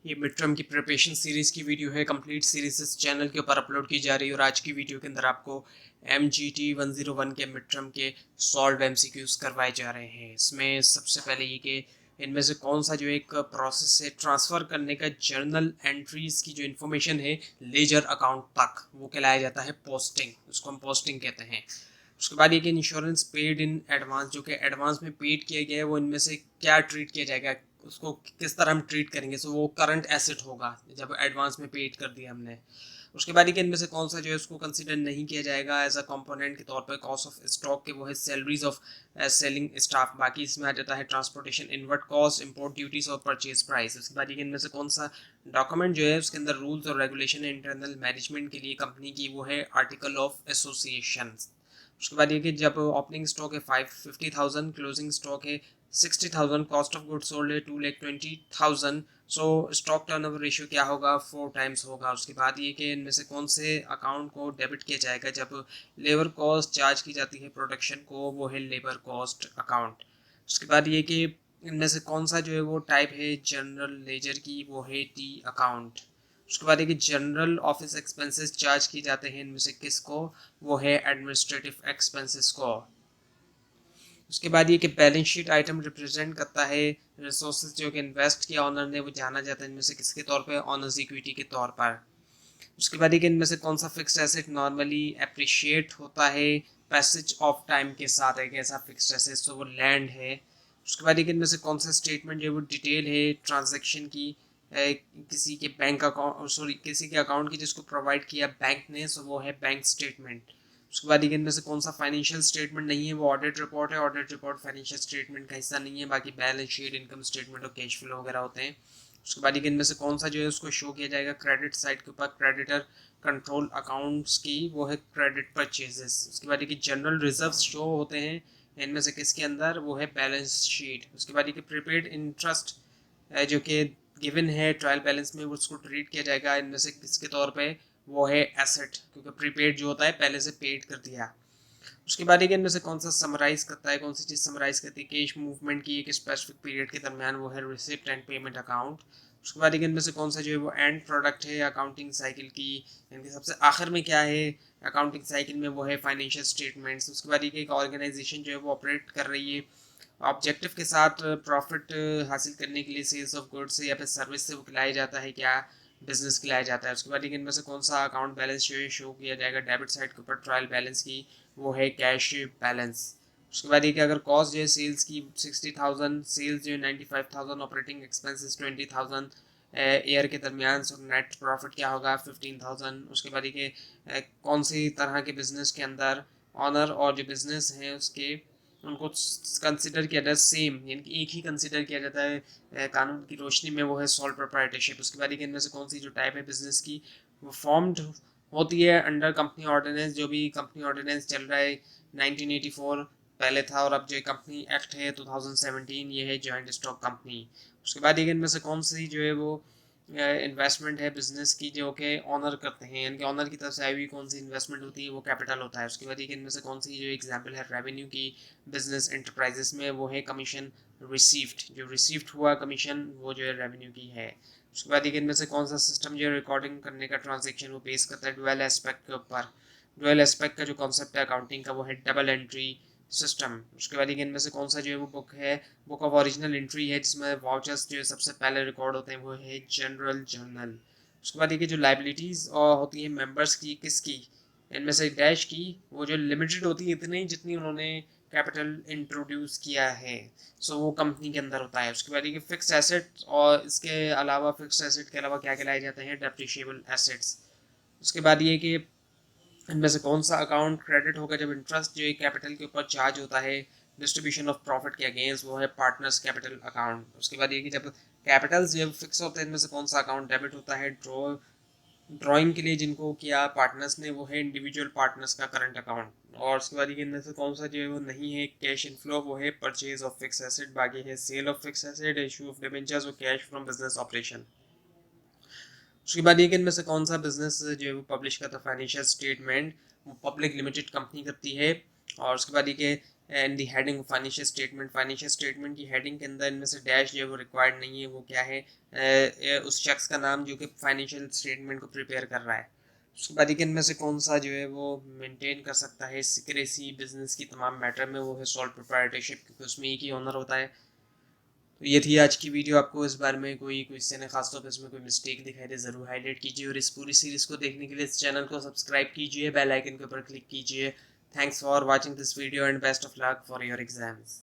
ये mid term की preparation series की वीडियो है। कंप्लीट सीरीज इस चैनल के ऊपर अपलोड की जा रही है और आज की वीडियो के अंदर आपको MGT 101 के मिड टर्म के सॉल्व MCQs करवाए जा रहे हैं। इसमें सबसे पहले ये कि इनमें से कौन सा जो एक प्रोसेस है ट्रांसफ़र करने का जर्नल एंट्रीज की जो इन्फॉर्मेशन है लेजर अकाउंट तक, वो कहलाया जाता है पोस्टिंग। उसको हम पोस्टिंग कहते हैं। उसके बाद ये कि इंश्योरेंस पेड इन एडवांस, जो कि एडवांस में पेड किया गया है, वो इनमें से क्या ट्रीट किया जाएगा, उसको किस तरह हम ट्रीट करेंगे। सो वो करंट एसेट होगा जब एडवांस में पेड कर दिया हमने। उसके बाद ये कि इनमें से कौन सा जो है उसको कंसिडर नहीं किया जाएगा एज अ कंपोनेंट के तौर पर कॉस्ट ऑफ स्टॉक के, वो है सैलरीज ऑफ सेलिंग स्टाफ। बाकी इसमें आ जाता है transportation, inward cost, import duties और परचेज प्राइस। उसके बाद ये कि इनमें से कौन सा डॉक्यूमेंट जो है उसके अंदर रूल्स और रेगुलेशन है इंटरनल मैनेजमेंट के लिए कंपनी की, वो है आर्टिकल ऑफ एसोसिएशन। उसके बाद ये कि जब ओपनिंग स्टॉक है 550,000, क्लोजिंग स्टॉक है 60,000, कॉस्ट ऑफ गुड्स सोल्ड है 2,20,000, सो स्टॉक टर्नओवर रेशियो क्या होगा, 4 टाइम्स होगा। उसके बाद ये कि इनमें से कौन से अकाउंट को डेबिट किया जाएगा जब लेबर कॉस्ट चार्ज की जाती है प्रोडक्शन को, वो है लेबर कॉस्ट अकाउंट। उसके बाद ये कि इनमें से कौन सा जो है वो टाइप है जनरल लेजर की, वो है टी अकाउंट। उसके बाद एक जनरल ऑफिस एक्सपेंसेस चार्ज किए जाते हैं इनमें से किसको, वो है एडमिनिस्ट्रेटिव एक्सपेंसेस को। उसके बाद ये कि बैलेंस शीट आइटम रिप्रेजेंट करता है रिसोर्सेज जो कि इन्वेस्ट किया ऑनर ने, वो जाना जाता है इनमें से किसके तौर पे, ऑनर्स इक्विटी के तौर पर। उसके बाद ये कि इनमें से कौन सा फिक्स्ड एसेट नॉर्मली अप्रिशिएट होता है पैसेज ऑफ टाइम के साथ, एक ऐसा फिक्स्ड एसेट, तो वो लैंड है। उसके बाद एक इनमें से कौन सा स्टेटमेंट जो है वो डिटेल है ट्रांजैक्शन की, किसी के बैंक अकाउंट, सॉरी किसी के अकाउंट की जिसको प्रोवाइड किया बैंक ने, सो वो है बैंक स्टेटमेंट। उसके बाद इनमें से कौन सा फाइनेंशियल स्टेटमेंट नहीं है, वो ऑडिट रिपोर्ट है। ऑडिट रिपोर्ट फाइनेंशियल स्टेटमेंट का हिस्सा नहीं है, बाकी बैलेंस शीट, इनकम स्टेटमेंट और कैश फ्लो वगैरह होते हैं। उसके बाद इनमें से कौन सा जो है उसको शो किया जाएगा क्रेडिट साइड के ऊपर, क्रेडिटर कंट्रोल अकाउंट्स की, वो है क्रेडिट परचेजेस। उसके बाद ये जनरल रिजर्व शो होते हैं इनमें से किसके अंदर, वो है बैलेंस शीट। उसके बाद ये प्रीपेड इंटरेस्ट जो कि गिवन है ट्रायल बैलेंस में, उसको ट्रीट किया जाएगा इनमें से किसके तौर पे, वो है एसेट, क्योंकि प्रीपेड जो होता है पहले से पेड कर दिया। उसके बाद इनमें से कौन सा समराइज करता है, कौन सी चीज़ समराइज करती है कैश मूवमेंट की एक स्पेसिफिक पीरियड के दरमियान, वो है रिसिप्ट एंड पेमेंट अकाउंट। उसके बाद इनमें से कौन सा जो है वो एंड प्रोडक्ट है अकाउंटिंग साइकिल की, इनके सबसे आखिर में क्या है अकाउंटिंग साइकिल में, वो है फाइनेंशियल स्टेटमेंट्स। उसके बाद एक ऑर्गेनाइजेशन जो है वो ऑपरेट कर रही है ऑब्जेक्टिव के साथ प्रॉफिट हासिल करने के लिए सेल्स ऑफ गुड्स से या फिर सर्विस से वो खिलाया जाता है, क्या बिजनेस खिलाया जाता है। उसके बाद इनमें से कौन सा अकाउंट बैलेंस जो है शो किया जाएगा डेबिट साइड के ऊपर ट्रायल बैलेंस की, वो है कैश बैलेंस। उसके बाद ये कि अगर कॉस्ट जो है सेल्स की 60,000, सेल्स जो है 95,000, ऑपरेटिंग एक्सपेंसेस 20,000 ईयर के दरमियान, सो नेट प्रॉफिट क्या होगा 15,000। उसके बाद ये कि कौन सी तरह के बिजनेस के अंदर ऑनर और जो बिजनेस है उसके उनको कंसिडर किया जाता है सेम, यानी कि एक ही कंसिडर किया जाता है कानून की रोशनी में, वो है सॉल्ट प्रोप्राइटरशिप। उसके बाद इनमें से कौन सी जो टाइप है बिजनेस की, वो फॉर्म्ड होती है अंडर कंपनी ऑर्डिनेंस, जो भी कंपनी ऑर्डिनेंस चल रहा है 1984 पहले था, और अब जो कंपनी एक्ट है 2017, ये है जॉइंट स्टॉक कंपनी। उसके बाद इनमें से कौन सी जो है वो इन्वेस्टमेंट है बिजनेस की जो कि ऑनर करते हैं, यानी कि ऑनर की तरफ से आई हुई कौन सी इन्वेस्टमेंट होती है, वो कैपिटल होता है। उसके बाद इनमें से कौन सी जो एग्जांपल है रेवेन्यू की बिजनेस एंटरप्राइजेस में, वो है कमीशन रिसीव्ड, जो रिसीव्ड हुआ कमीशन वो जो है रेवेन्यू की है। उसके बाद इनमें से कौन सा सिस्टम जो है रिकॉर्डिंग करने का ट्रांजेक्शन वो बेस करता है डुअल एस्पेक्ट के ऊपर। डुअल एस्पेक्ट का जो कॉन्सेप्ट है अकाउंटिंग का, वो है डबल एंट्री सिस्टम। उसके बाद इनमें से कौन सा जो है वो बुक है, बुक ऑफ ओरिजिनल एंट्री है, जिसमें वाउचर्स जो है सबसे पहले रिकॉर्ड होते हैं, वो है जनरल जर्नल। उसके बाद ये जो लाइबिलिटीज़ होती हैं मेंबर्स की, किसकी, इनमें से डैश की, वो जो लिमिटेड होती है इतनी जितनी उन्होंने कैपिटल इंट्रोड्यूस किया है, सो वो कंपनी के अंदर होता है। उसके बाद ये फिक्स एसेट, और इसके अलावा फिक्स एसेट के अलावा क्या कहलाए जाते हैं, डेप्रिशिएबल एसेट्स। उसके बाद ये कि इनमें से कौन सा अकाउंट क्रेडिट होगा जब इंटरेस्ट जो है कैपिटल के ऊपर चार्ज होता है डिस्ट्रीब्यूशन ऑफ प्रॉफिट के अगेंस्ट, वो है पार्टनर्स कैपिटल अकाउंट। उसके बाद ये कि जब कैपिटल्स जो फिक्स होते हैं, इनमें से कौन सा अकाउंट डेबिट होता है ड्राइंग के लिए जिनको किया पार्टनर्स ने, वो है इंडिविजुअल पार्टनर्स का करंट अकाउंट। और उसके बाद इनमें से कौन सा जो है वो नहीं है कैश इनफ्लो, वो है परचेज ऑफ फिक्स एसेट। बाकी है sale of fix asset, issue of debentures और कैश फ्रॉम बिजनेस ऑपरेशन। उसके बाद ये कि इनमें से कौन सा बिजनेस जो है वो पब्लिश करता है फाइनेंशियल स्टेटमेंट, वो पब्लिक लिमिटेड कंपनी करती है। और उसके बाद ये कि and the heading financial statement की हेडिंग के अंदर इनमें से डैश जो है वो रिक्वायर्ड नहीं है। वो क्या है, उस शख्स का नाम जो कि फाइनेंशियल स्टेटमेंट को प्रिपेयर कर रहा है। उसके बाद इनमें से कौन सा जो है वो मेंटेन कर सकता है सिक्रेसी बिजनेस की तमाम मैटर में, वो है सोल प्रोप्राइटरशिप, क्योंकि उसमें एक ही ऑनर होता है। तो ये थी आज की वीडियो। आपको इस बारे में कोई क्वेश्चन है, खासतौर पर इसमें कोई मिस्टेक दिखाई दे ज़रूर हाईलाइट कीजिए, और इस पूरी सीरीज़ को देखने के लिए इस चैनल को सब्सक्राइब कीजिए, बेल आइकन के ऊपर क्लिक कीजिए। Thanks for watching this video and best of luck for your exams.